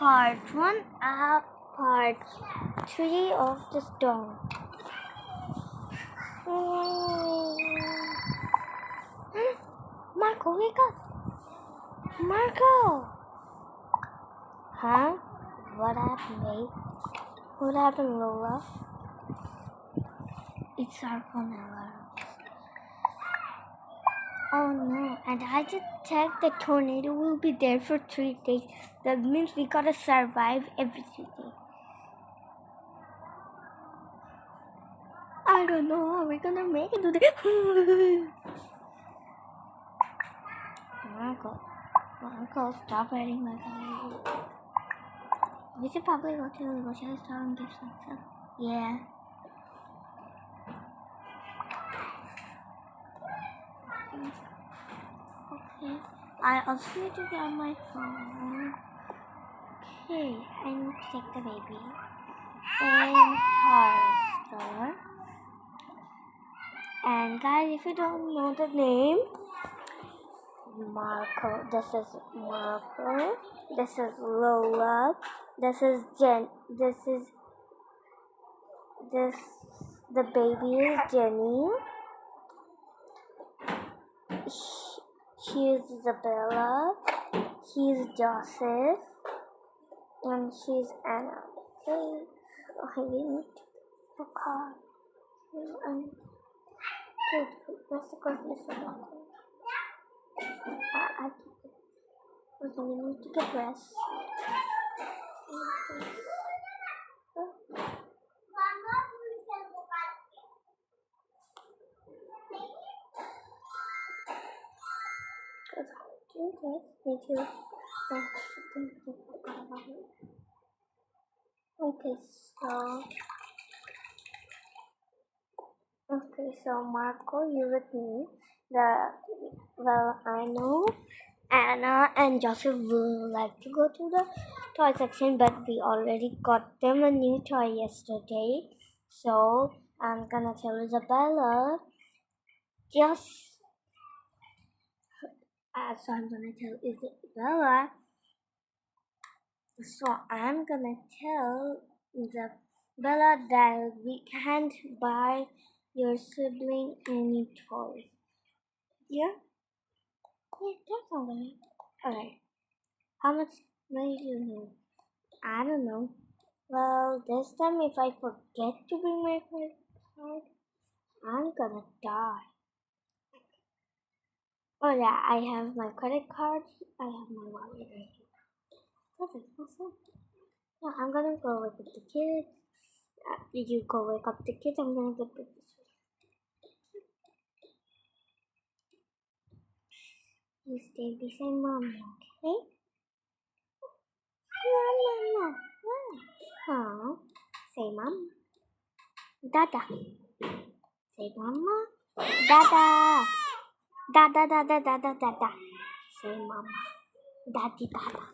Part 1, Part 3 of the storm. Marco, wake up! Marco! Huh? What happened, babe? What happened, Lola? It's our phone alarm. Oh no, and I just checked the tornado will be there for 3 days. That means we gotta survive every 3 days. I don't know how we're gonna make it today. Marco, stop hiding my phone. We should probably go to the grocery store and get some stuff. Yeah. Okay. I also need to get my phone. Okay, I need to take the baby in her store. And guys, if you don't know the name, Marco. This is Marco. This is Lola. This is Jen. The baby is Jenny. She is Isabella. He's Joseph. And she's Anna. Okay, we need the car. Good. Where's the grocery store? Okay, we need to get dressed. Me too. Okay, so Marco, you with me. I know Anna and Joseph will like to go to the toy section, but we already got them a new toy yesterday. So I'm gonna tell Isabella. So I'm gonna tell Isabella. So I'm gonna tell Isabella that we can't buy your sibling any toys. Yeah? Yeah, that's alright. Alright. How much money do you have? I don't know. Well, this time if I forget to bring my credit card, I'm gonna die. Oh yeah, I have my credit card. I have my wallet right here. Perfect. Awesome. Yeah, I'm gonna go wake up the kids. You go wake up the kids. I'm gonna get breakfast. You stay beside mommy, okay? Mama. Huh? Say mama. Dada. Say mama. Dada. Dada, dada, dada, dada. Say mama. Daddy, dada.